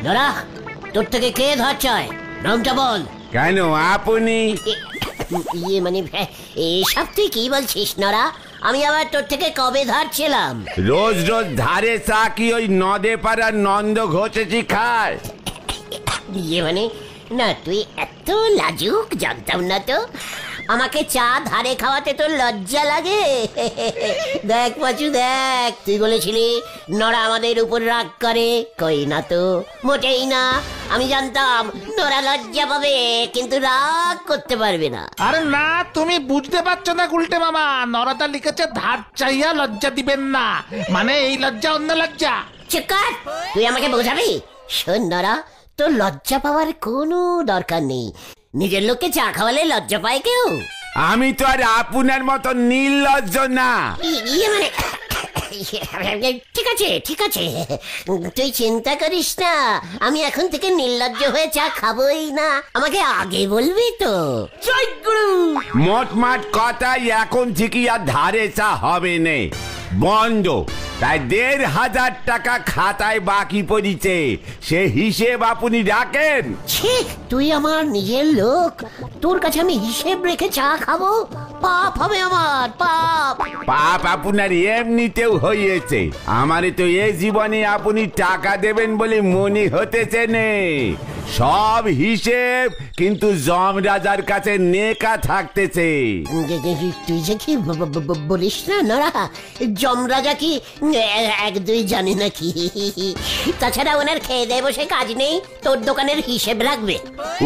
নরা, তোর থেকে কে ধার চায়? নামটা বল। কেন আপনি? ইয়ে মানে এসব তুই কি বলছিস নরা? আমি আবার তোর থেকে কবে ধার ছিলাম? রোজ রোজ ধারে চা কি ওই নদে পাড়ার নন্দ ঘটেছি খায়? ইয়ে মানে না, তুই এত লাজুক জানতাম না তো। আমাকে চা ধারে খাওয়াতে তোর লজ্জা লাগে? দেখ পাচু দেখ, তুই বলেছিলি নরা আমাদের উপর রাগ করে। কই না তো, মোটেই না। আমি জানতাম নরা লজ্জা পাবে, কিন্তু রাগ করতে পারবে না। আরে না, তুমি বুঝতে পারছো না গুলটে মামা। নরাদা লিখেছে ধার চাইয়া লজ্জা দিবেন না, মানে এই লজ্জা অন্য লজ্জা। চিকার, তুই আমাকে বোঝাবি? শোন নরা, তোর লজ্জা পাওয়ার কোনো দরকার নেই। নিজের লোককে চা খাওয়ালে লজ্জা পায় কেউ? আমি তো আর আপনার মতো নির্লজ্জ না। ইয়ে মানে ঠিক আছে ঠিক আছে, তুই চিন্তা করিস না। আমি এখন থেকে নির্লজ্জ হয়ে চা খাবোই না। আমাকে আগে বলবি তো। জয় গুরু। মোটমাট কথাই এখন থেকে আর ধারে চা হবে না, বন্ধ। তাই ১,৫০০ টাকা খাতায় বাকি পড়িছে, সে হিসেব আপনি রাখেন। ঠিক, তুই আমার নিজের লোক, তোর কাছে আমি হিসেব রেখে চা খাবো? পাপ হবে আমার, পাপ। পাপ আপনার এমনিতেও হয়েছে। আমারে তো এ জীবনে আপনি টাকা দেবেন বলে মনে হতেছে নে। সব হিসেব কিন্তু যমরাজার কাছে নেকা থাকতেছে। তুই যে কি বলিস না নরা, যমরাজা কি ১-২ জানি নাকি? তাছাড়া ওনার খেয়ে দেয় বসে কাজ নেই, তোর দোকানের হিসেব রাখবে।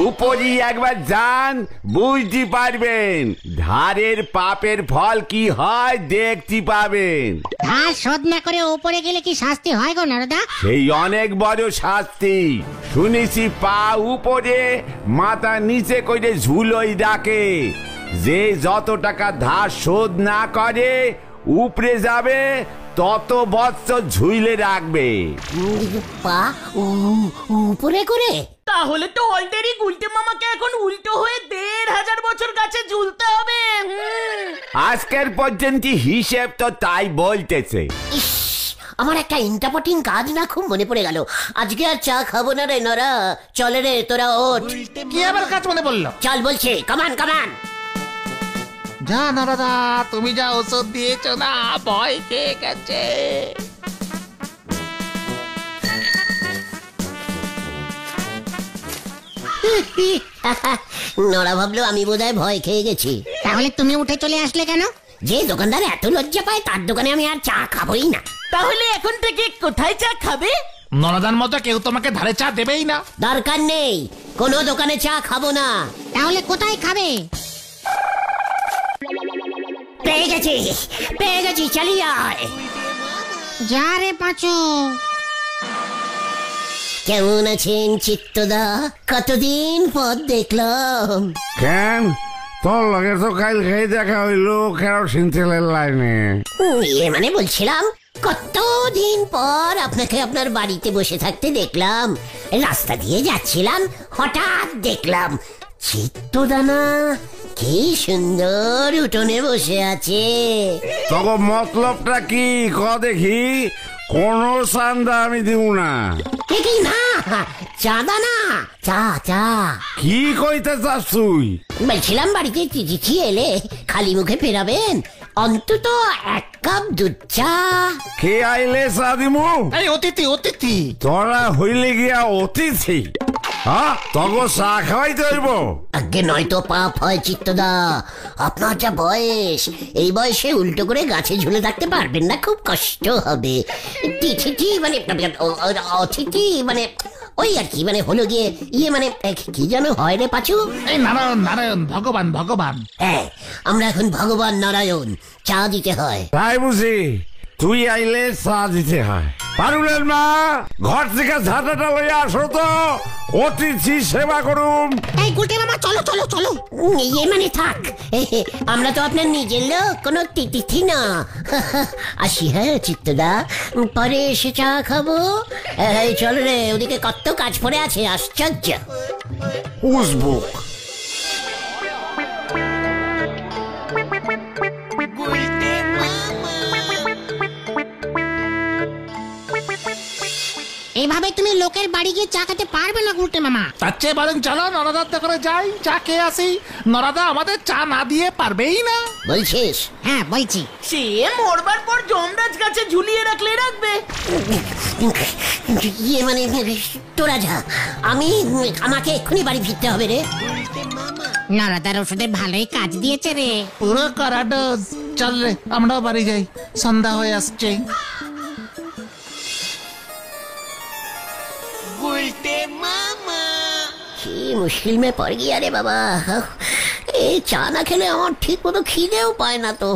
উপরই একবার যান, বুঝতে পারবেন ধারের পাপের ফল কি হয়, দেখতে পাবেন। ধার শোধ না করে উপরে গেলে কি শাস্তি হয় গো নরদা? সেই অনেক বড় শাস্তি। শুনেছি পা উপরে মাথা নিচে করে ঝুলোই ডাকে। যে যত টাকা ধার শোধ না করে উপরে যাবে, তত বছর ঝুইলে রাখবে। পা উপরে করে? তাহলে তো অলরেডি গুলটে মামাকে এখন উল্টো হয়ে ১,৫০০ বছর গাছে ঝুলতে হবে। আজকের পর্যন্ত হিসেব তো তাই বলতেছে। ইস, আমার একটা ইন্টারপোর্টিং কাজ না খুব মনে পড়ে গেল। আজকে আর চা খাবো না রে নরা, চলে রে তোরা ওঠ। কি আবার কাজ মনে বললো? চল বলছে, কামান কামান। যা নরদা, তুমি যা ওষুধ দিয়েছো না, ভয় খেয়ে গেছে। নরা ভাবলো আমি বোধহয় ভয় খেয়ে গেছি। তাহলে তুমি উঠে চলে আসলে কেন? যে দোকানদার এত লজ্জা পায়, তার দোকানে আমি আর চা খাবোই না। তাহলে এখন থেকে কোথায় চা খাবে? নরদার মতো কেউ তোমাকে ধারে চা দেবেই না। দরকার নেই, কোনো দোকানে চা খাবো না। তাহলে কোথায় খাবে? পেয়ে গেছি, পেয়ে গেছি, চালিয়ে আয়। যা রে পাঁচু। কেমন আছেন চিত্তদা? কতদিন পর দেখলাম। কেন তোর লগে তো কাল খেয়ে দেখা হইলো কেরোসিন তেলের লাইনে। ইয়ে মানে বলছিলাম, কতদিন পর আপনাকে আপনার বাড়িতে বসে থাকতে দেখলাম। রাস্তা দিয়ে যাচ্ছিলাম, হঠাৎ দেখলাম চিত্তদানা কি সুন্দর উঠোনে বসে আছে। তবে মতলবটা কি ক দেখি? কোন চান্দা আমি দিব না। কি না, চাঁদা না, চা চা। কি কইতে চাস তুই? বলছিলাম বাড়িতে চিঠি এলে খালি মুখে ফেরাবেন, অন্তত 1 কাপ দুধ চা। কে আইলে চা দিমু? এই অতিথি, অতিথি। তোরা হইলে গিয়া অতিথি? হ্যাঁ, তবে চা খাওয়াইতে হইব? আগে নয়তো পাপ হয় চিত্তদা। আপনার যা বয়স, এই বয়সে উল্টো করে গাছে ঝুলে থাকতে পারবেন না, খুব কষ্ট হবে। তিথি মানে অতিথি মানে ওই আর কি, মানে হলো গিয়ে ইয়ে মানে কি যেন হয় রে পাচু? এই নারায়ণ, নারায়ণ, ভগবান, ভগবান। হ্যাঁ, আমরা এখন ভগবান নারায়ণ, চা দিতে হয়। তাই বুঝি? তুই আইলে চা দিতে হয়। পারুলের মা, ঘর থেকে ঝাঁটাটা লইয়া আসো তো, অতিথি সেবা করুম। এই গুলটে মামা, চলো চলো চলো। ইয়ে মানে থাক, আমরা তো আপনার নিজের লোক, কোনো তিথি না। আসি হ্যাঁ চিত্তদা, পরে এসে চা খাবো। চল রে, ওদিকে কত কাজ পড়ে আছে, আশ্চর্য। উসবুক এভাবে তুমি লোকের বাড়ি গিয়ে চা খেতে পারবে না গুলটে মামা। তার চেয়ে বরং চলো নরাদার করে যাই, চা খেয়ে আসি। নরাদা আমাদের চা না দিয়ে পারবেই না। বলছিস? হ্যাঁ বলছি। সে মরবার পর যমরাজ গাছে ঝুলিয়ে রাখলে রাখবে। ইয়ে মানে তোরা যা, আমাকে এক্ষুনি বাড়ি ফিরতে হবে রে। নরদার ওষুধে ভালোই কাজ দিয়েছে রে। পুরো করা ডোজ। চল রে আমরাও বাড়ি যাই, সন্ধ্যা হয়ে আসছে। কি মুশকিল মে পড় গিয়া রে বাবা। এই চা না খেলে আমার ঠিক মতো খিদেও পায় না তো।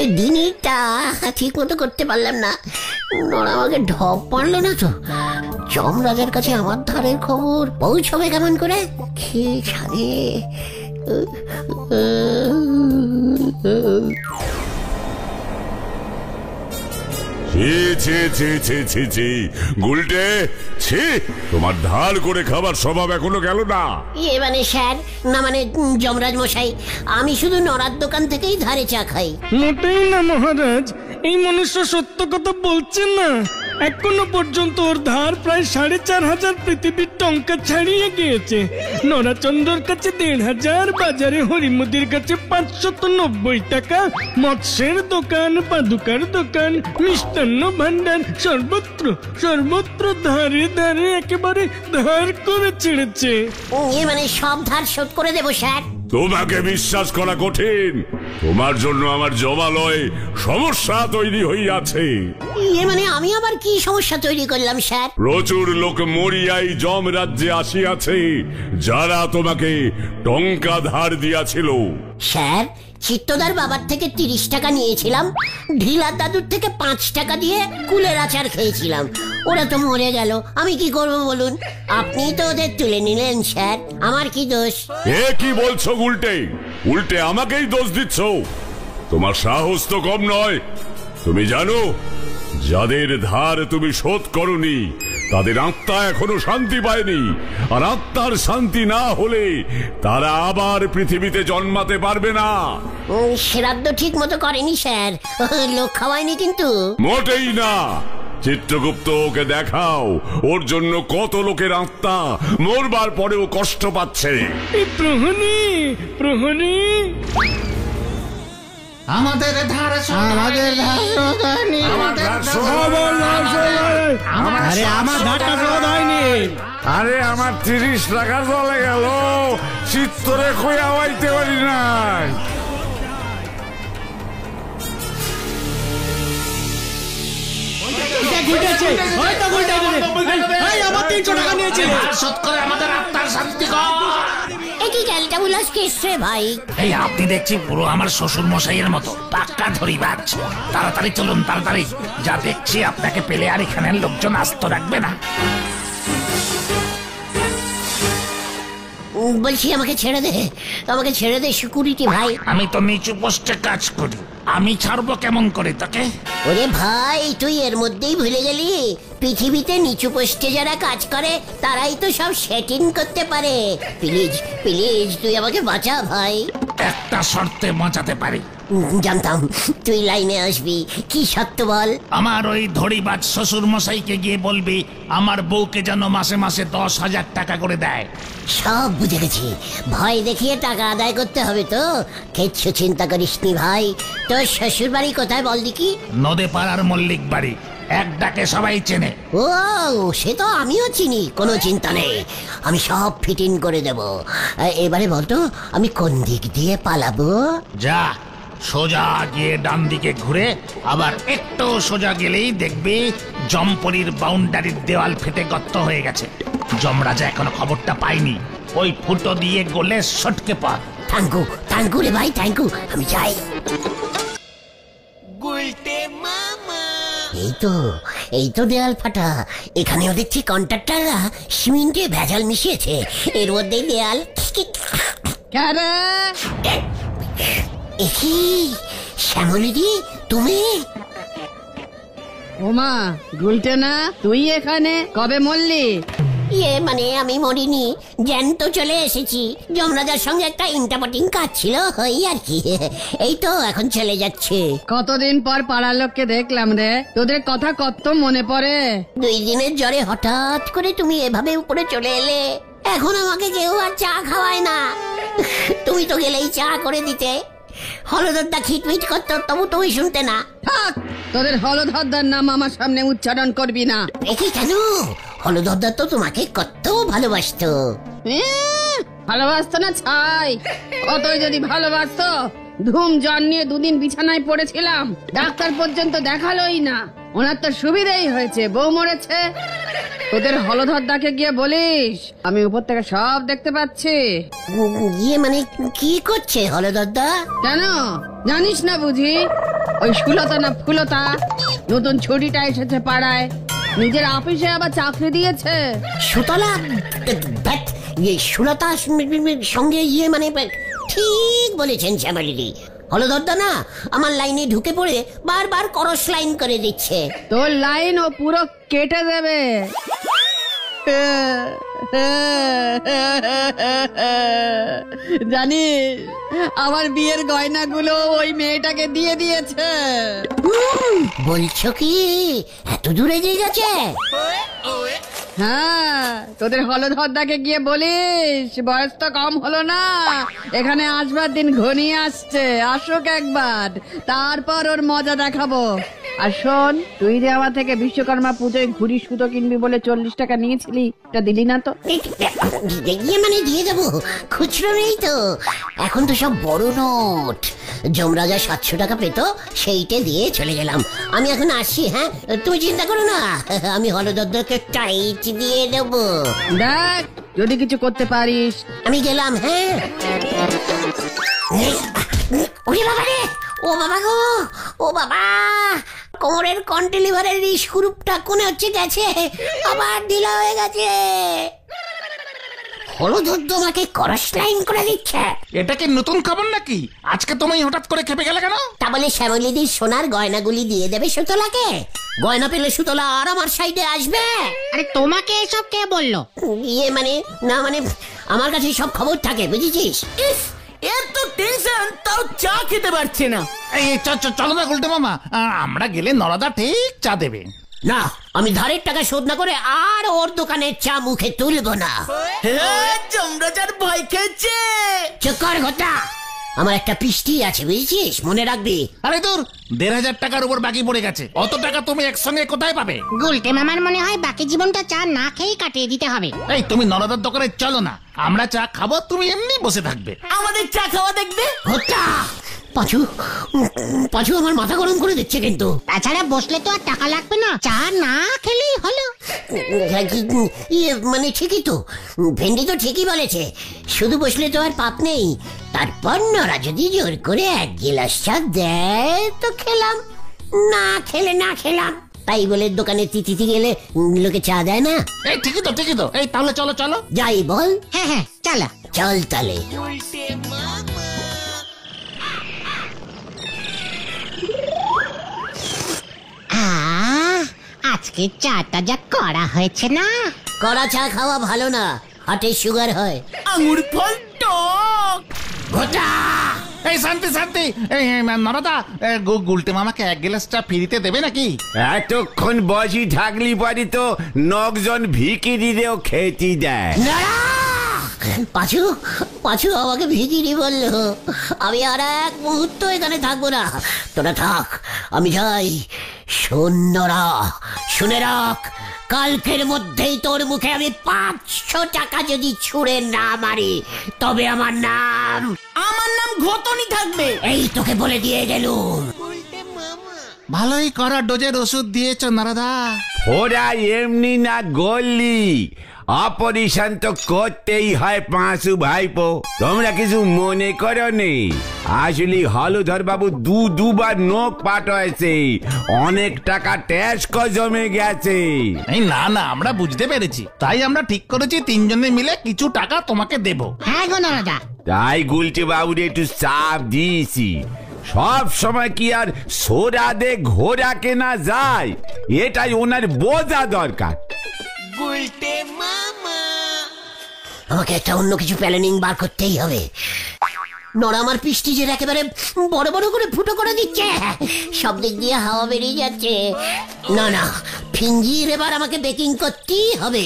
এই দিনটা ঠিক মতো করতে পারলাম না। নড়া আমাকে ঢপ পারলো না তো। যমরাজের কাছে আমার ধারের খবর পৌঁছবে কেমন করে কে জানে। গুলটে, ছি, তোমার ধার করে খাবার স্বভাব এখনো গেল না? ইয়ে মানে স্যার, না মানে যমরাজ মশাই, আমি শুধু নড়ার দোকান থেকেই ধারে চা খাই। মোটেই না মহারাজ, এই মনুষ্য সত্য কথা বলছেন না। এখনো পর্যন্ত ওর ধার প্রায় 4,500 পৃথিবীর টঙ্কা ছাড়িয়ে গিয়েছে। নরাচন্দ্রর কাছে 1,500, বাজারে হরিমুদির কাছে 590 টাকা, মৎস্যের দোকান, পাদুকার দোকান, মিষ্টান্ন ভান্ডার, সর্বত্র সর্বত্র ধারে ধারে একেবারে ধার করে ছেড়েছে। ইয়ে মানে সব ধার শোধ করে দেবো স্যার। তোমাকে বিশ্বাস করা কঠিন। তোমার জন্য আমার জমালয়ে সমস্যা তৈরি হইয়াছে। ইয়ে মানে আমি আবার কি সমস্যা তৈরি করলাম স্যার? প্রচুর লোক মরিয়াই যম রাজ্যে আসিয়াছে, যারা তোমাকে টঙ্কা ধার দিয়াছিল। স্যার, চিত্তদার বাবার থেকে 30 টাকা নিয়েছিলাম, ঢিলার দাদুর থেকে 5 টাকা দিয়ে কুলের আচার খেয়েছিলাম। ওরা তো মরে গেল, আমি কি করব বলুন? আপনি তো ওদের তুলে নিলেন স্যার, আমার কি দোষ? এ কি বলছো উল্টে? উল্টে আমাকেই দোষ দিচ্ছ? তোমার সাহস তো কম নয়। তুমি জানো, যাদের ধার তুমি শোধ করনি তাদের আত্মা এখনো শান্তি পায়নি, আর আত্মার শান্তি না হলে তারা আবার পৃথিবীতে জন্মাতে পারবে না। শ্রাদ্ধ ঠিক মতো করেনি স্যার, লোক খাওয়ায়নি কিন্তু। মোটেই না। চিত্রগুপ্ত ওকে দেখাও, ওর জন্য কত লোকের আত্মা মরবার পরেও কষ্ট পাচ্ছে। প্রহরী, প্রহরী, আমাদের ধার আমাদের আরে আমার ধারটা শোধ হয়নি। আরে আমার 30 টাকা চলে গেল, চিত্তরে কইয়া হইতে পারি নাই। আমার 300 টাকা নিয়েছে। আমাদের আত্মার শান্তি কর। একই ক্যালটা বুলাস কেসে ভাই। এই আপনি দেখছি পুরো আমার শ্বশুর মশাইয়ের মতো পাক্কা ধরিবাজ। তাড়াতাড়ি চলুন, তাড়াতাড়ি। যা দেখছি আপনাকে পেলে আর এখানের লোকজন আস্ত রাখবে না। বলছি আমাকে ছেড়ে দে, আমাকে ছেড়ে দে সিকিউরিটি ভাই। আমি তো নিচু পোস্টে কাজ করি, আমি ছাড়বো কেমন করে তোকে? ওরে ভাই, তুই এর মধ্যেই ভুলে গেলি পৃথিবীতে নিচু পোস্টে যারা কাজ করে তারাই তো সব সেটিং করতে পারে। প্লিজ প্লিজ তুই আমাকে বাঁচা ভাই। একটা শর্তে বাঁচাতে পারি। জানতাম তুই লাইনে আসবি, কি সত্য বল। আমার ওই ধরিবাজ শ্বশুর মশাইকে গিয়ে বলবি আমার বউকে যেন মাসে মাসে 10,000 টাকা করে দেয়। সব বুঝে গেছি, ভয় দেখিয়ে টাকা আদায় করতে হবে তো। কিচ্ছু চিন্তা করিস নি ভাই। তোর শ্বশুর বাড়ি কোথায় বল দেখি? নদে পাড়ার মল্লিক বাড়ি, এক ডাকে সবাই চেনে। ও সে তো আমিও চিনি, কোনো চিন্তা নেই, আমি সব ফিটিং করে দেব। এবারে বলতো আমি কোন দিক দিয়ে পালাবো? যা সোজা গিয়ে ডান দিকে ঘুরে আবার একটু সোজা গেলেই দেখবি জমপরির বাউন্ডারির দেওয়াল ফেটে গর্ত হয়ে গেছে। যমরাজা এখনো খবরটা পাইনি, ওই ফুটো দিয়ে গলে সটকে পড়। থ্যাংকু থ্যাংকু রে ভাই, থ্যাংকু। আমি যাই। এই তো দেয়াল ফাটা। এখানেও দেখছি কন্ট্রাক্টররা সিমেন্টে ভেজাল মিশিয়েছে, এর মধ্যেই দেয়াল। একি শ্যামলিদি, তুমি? ওমা গুলটে না, তুই এখানে কবে মরলি? মানে আমি মরিনি, জ্যান্ত চলে এসেছি। যমরাজার সঙ্গে একটা ইন্টারপাটিং কাজ ছিল, ওই আর কি। এই তো এখন চলে যাচ্ছে। কতদিন পর পাড়ার লোককে দেখলাম রে, তোদের কথা কত মনে পড়ে। 2 দিনের জ্বরে হঠাৎ করে তুমি এভাবে উপরে চলে এলে। এখন আমাকে কেউ আর চা খাওয়ায় না। তুমি তো গেলেই চা করে দিতে। হলদরদা খিটমিট করতো, তবু তুমি শুনতে না। থাক, তোদের হলধরদার নাম আমার সামনে উচ্চারণ করবি না। দেখি কেন? হলদরদা তো তোমাকে কত ভালোবাসতো। ভালোবাসতো না ছাই, অতই যদি ভালোবাসতো ধুম জ্বর নিয়ে 2 দিন বিছানায় পড়েছিলাম, ডাক্তার পর্যন্ত দেখালোই না। ওনার তো সুবিধাই হয়েছে, বউ মরেছে। তোদের হলধরদাকে গিয়ে বলিস আমি উপর থেকে সব দেখতে পাচ্ছি। মানে কি করছে হলদরদা? কেন জানিস না বুঝি? ওই সুলতা না ফুলতা নতুন ছুটিটা এসেছে পাড়ায়, নিজের অফিসে আবার চাকরি দিয়েছে। সুতলা সুলতার সঙ্গে মানে ঠিক বলেছেন শ্যামলিদি। হলদরদা না আমার লাইনে ঢুকে পড়ে বারবার করস লাইন করে দিচ্ছে। তোর লাইন ও পুরো কেটে দেবে। জানিস আমার বিয়ের গয়নাগুলো ওই মেয়েটাকে দিয়ে দিয়েছে। বলছো কি? এত দূরে যে গেছে? হ্যাঁ, তোদের হলধরদাকে গিয়ে বলিস বয়স তো কম হলো না, এখানে আসবার দিন ঘনিয়ে আসছে, আসুক একবার, তারপর ওর মজা দেখাবো। আর শোন, তুই যে আমার থেকে বিশ্বকর্মা পুজোয় ঘুড়ি সুতো কিনবি বলে 40 টাকা নিয়েছিলি, এটা দিলি না তো? মানে দিয়ে দেবো, খুচরো নেই তো। এখন তো সব বড় নোট। যমরাজা 700 টাকা পেতো, সেইটা দিয়ে চলে গেলাম। আমি এখন আসি। হ্যাঁ, তুমি চিন্তা করো না, আমি হলদরদাকে টাইট দিয়ে দেবো। দেখ যদি কিছু করতে পারিস। আমি গেলাম। হ্যাঁ, ওরে বাবা রে, ও বাবা গো, ও বাবা, কোমরের কন্টিলিভারের স্ক্রুপটা কোনে হচ্ছে গেছে, আবার ঢিলা হয়ে গেছে। হলদরদা আমাকে করস লাইন করে দিচ্ছে। এটা কি নতুন খবর নাকি? আজকে তুমি হঠাৎ করে খেপে গেলে কেন? তা বলে শ্যামলিদির সোনার গয়নাগুলি দিয়ে দেবে সুতলাকে? গয়না পেলে সুতলা আর আমার সাইডে আসবে? আরে তোমাকে এসব কে বললো? মানে না, মানে আমার কাছে সব খবর থাকে, বুঝেছিস? এত টেনশন, তাও চা খেতে পারছে না। এই চলো না গুলটে মামা, আমরা গেলে নরদা ঠিক চা দেবে। না, আমি ধারের টাকা শোধ না করে আর ওর দোকানের চা মুখে তুলবো না। যমরাজার ভয় খেয়েছে। চুপ কর ঘটা, আমার একটা পিস্টি আছে, বুঝেছিস? মনে রাখবি। আরে দূর, 1500 টাকার উপর বাকি পড়ে গেছে, অত টাকা তুমি একসঙ্গে কোথায় পাবে? গুলটে মামার মনে হয় বাকি জীবনটা চা না খেয়েই কাটিয়ে দিতে হবে। এই তুমি নরদার দোকানে চলো না, আমরা চা খাবো, তুমি এমনি বসে থাকবে। আমাদের চা খাওয়া দেখবে। ঘটা, পাঁচু আমার মাথা গরম করে দিচ্ছে কিন্তু। তাছাড়া বসলে তো আর টাকা লাগবে না, চা না খেলেই হলো। মানে ঠিকই তো, ভেন্ডি তো ঠিকই বলেছে, শুধু বসলে তো আর পাপ নেই। তারপর নরা যদি জোর করে 1 গিলাস চা দেয় তো খেলাম, না খেলে না খেলাম। তাই বলে দোকানে তিথি গেলে লোকে চা দেয় না। এই ঠিকই তো, এই তাহলে চলো চলো যাই বল। হ্যাঁ চলো, চল তাহলে। আজকে চাটা যা করা হয়েছে না। কড়া চা খাওয়া ভালো না, হার্টে সুগার হয়। আঙুর ফল টক। ঘটা, এই শান্তি, এই নরদা, গুলটে মামাকে 1 গ্লাস চা ফ্রিতে দেবে নাকি? এতক্ষণ বসি থাকলি পারি তো 9 জন ভিকিরিরেও খেতে দেয়। পাঁচু আমাকে ভিকিরি বললো। আমি আর 1 মুহূর্ত এখানে থাকবো না, তোরা থাক, আমি যাই। শোনরা, শুনে রাখ, কালকের মধ্যেই তোর মুখে আমি 500 টাকা যদি ছুঁড়ে না মারি, তবে আমার নাম ঘটনি থাকবে। এই তোকে বলে দিয়ে গেলুম। ভালোই করা ডোজের ওষুধ দিয়েছ নরদা। ওরা এমনি না গল্লি, অপারেশন তো করতেই হয় পাঁচু ভাইপো। তোমরা কিছু মনে করো নি, আসলে হলধর বাবু দুবার নখ পাঠাইছে, অনেক টাকা ট্যাক্স জমে গেছে। এই না আমরা বুঝতে পেরেছি, তাই আমরা ঠিক করেছি 3 জনে মিলে কিছু টাকা তোমাকে দেব। হ্যাঁ গো নরদা, তাই গুলটে বাবুরে একটু চাপ দিয়েছি। সব সময় কি আর সোরাদে ঘোড়া কেনা যায়? এটাই ওনার বোঝা দরকার। গুলটে মামা। আমাকে একটা অন্য কিছু প্ল্যানিং বার করতেই হবে। নড়া আমার পিস্টিজের একেবারে বড় বড় করে ফুটো করে দিচ্ছে, সব দিক দিয়ে হাওয়া বেরিয়ে যাচ্ছে। না না, ফিঞ্জির এবার আমাকে বেকিং করতেই হবে।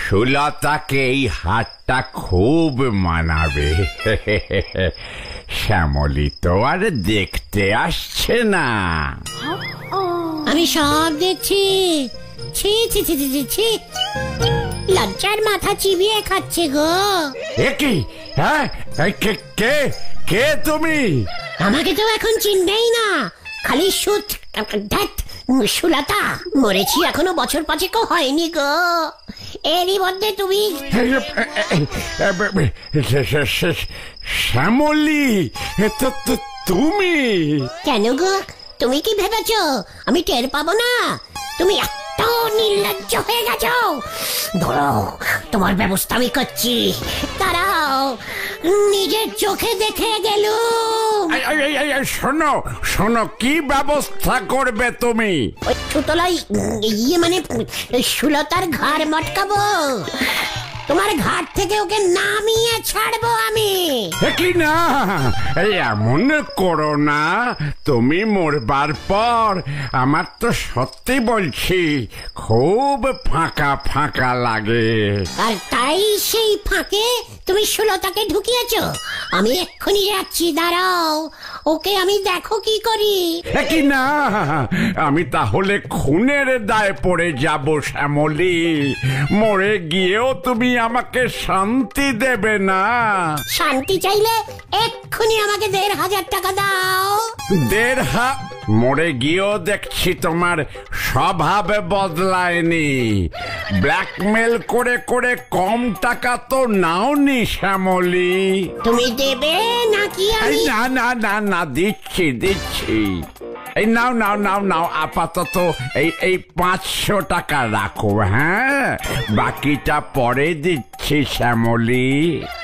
সুলতাকে এই হাতটা খুব মানাবে। শ্যামলী তো আর দেখতে আসছে না। আমি সব দেখছি। ছি ছি ছি ছি ছি, লজ্জার মাথা চিবিয়ে খাচ্ছে গো। কি? হ্যাঁ, কে কে কে তুমি? আমাকে তো এখন চিনবেই না, খালি সুত সুলতা। মরেছি এখনো বছর পাঁচেকও হয়নি গো, এরই মধ্যে তুমি। শ্যামলী, তুমি? কেন গো, তুমি কি ভেবেছো আমি টের পাবো না? তুমি এত নির্লজ্জ হয়ে গেছো। ধরো, তোমার ব্যবস্থা আমি করছি, দাঁড়াও। নিজের চোখে দেখে গেল। শোনো শোনো, কি ব্যবস্থা করবে তুমি? ওই সুতলাই মানে সুলতার ঘাড় মটকাবো, তোমার ঘাট থেকে ওকে নামিয়ে ছাড়বো আমি। কি না, এমন করো না। তুমি মরবার পর আমার তো সত্যি বলছি খুব ফাঁকা ফাঁকা লাগে। আর তাই সেই ফাঁকে তুমি সুলতাকে ঢুকিয়েছো। আমি এক্ষুনি যাচ্ছি, দাঁড়াও। ওকে আমি দেখো কি করি। কি না, আমি তাহলে খুনের দায় পড়ে যাব শ্যামলী। মরে গিয়েও তুমি আমাকে শান্তি দেবে না। শান্তি চাইলে এক্ষুনি আমাকে 1,500 টাকা দাও। 1,500? মরে গিয়েও দেখছি তোমার স্বভাব বদলায়নি। ব্ল্যাকমেল করে করে কম টাকা তো নাওনি শ্যামলী। তুমি দেবে নাকি আমি? না না না না, দিচ্ছি দিচ্ছি। এই নাও নাও নাও নাও, আপাতত এই 500 টাকা রাখো। হ্যাঁ, বাকিটা পরে দিচ্ছি শ্যামলী।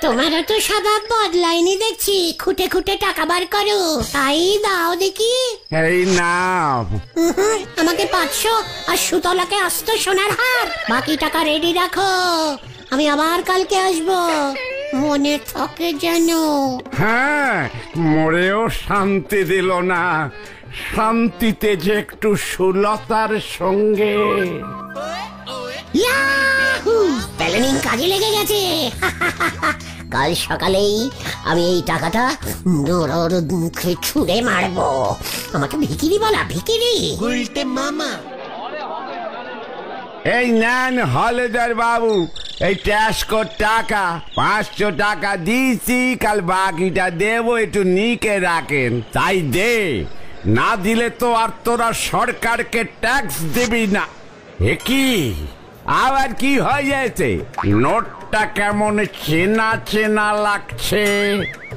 তোমারও তো স্বভাব বদলায়নি দেখছি, খুঁটে খুঁটে টাকা বার করো। তাই দাও দেখি। এই নাও। আমাকে 500 আর সুতলাকে আস্ত সোনার হার। বাকি টাকা রেডি রাখো, আমি আবার কালকে আসবো, মনে থাকে যেন। হ্যাঁ, মরেও শান্তি দিল না। শান্তিতে যে একটু সুলতার সঙ্গে। ইয়াহু! প্ল্যানিং কাজে লেগে গেছে। কাল সকালেই আমি এই টাকাটা ওর মুখে ছুঁড়ে মারবো। আমাকে ভিখিরি বলা, ভিখিরি। এই নেন হলদার বাবু, এই ট্যাক্সকোর টাকা 500 টাকা দিয়েছি, কাল বাকিটা দেবো, একটু নিকে রাখেন। তাই দে, না দিলে তো আর তোরা সরকারকে ট্যাক্স দিবি না। কি আবার কি হয়ে যাচ্ছে? নোটটা কেমন চেনা চেনা লাগছে।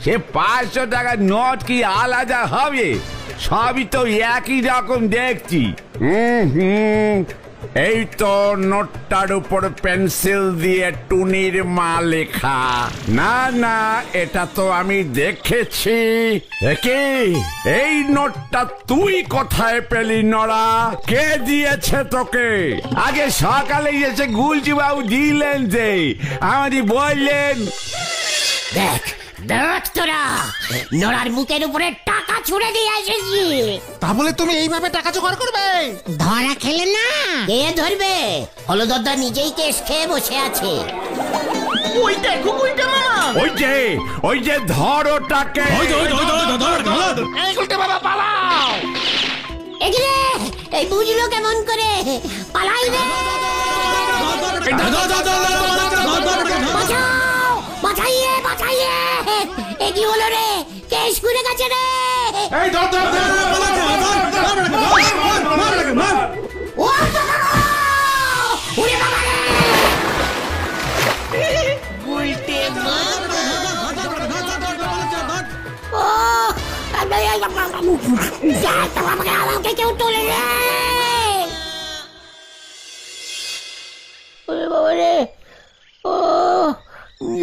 সে 500 টাকার নোট কি আলাদা হবে? সবই তো একই রকম দেখছি। এই তো নোটটার উপর পেন্সিল দিয়ে টুনির মা লেখা। না না, এটা তো আমি দেখেছি। একে এই নোটটা তুই কোথায় পেলি নড়া? কে দিয়েছে তোকে? আগে সকালে এসে গুলজি বাবু দিলেন, যে আমাদের বললেন। দেখ দেখ, তোরা নড়ার মুখের উপরে টাকা ছুড়ে দিয়ে এসেছি। তা বলে তুমি এইভাবে টাকা জোগাড় করবে? ধরা খেলে না। কে ধরবে? হলদরদা নিজেই কেস খেয়ে বসে আছে। ওই দেখো গুলটে মামা। ওই যে ধর ওটাকে। এই গুলটে বাবা পালাও! এগিয়ে, এই বুঝলো কেমন করে? পালাই রে! বাঁচাও, বাঁচাইয়ে বাঁচাইয়ে! এ কি হলো রে? কেস ঘুরে গেছে রে! ও বাবা! ওরে বাবা রে! আমাকে কেউ তোলে রে! ওরে বাবা রে! ও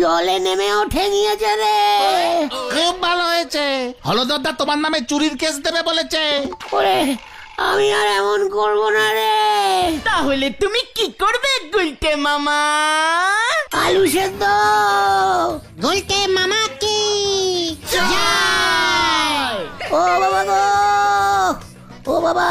জলে নেমে ওঠে নিয়েছে রে! খুব ভালো হয়েছে, হলদরদা তোমার নামে চুরির কেস দেবে বলেছে। ওরে আমি আর এমন করব না রে। তাহলে তুমি কি করবে গুলটে মামা? আলু সেদ্ধ। গুলটে মামা কি ও বাবা গো, ও বাবা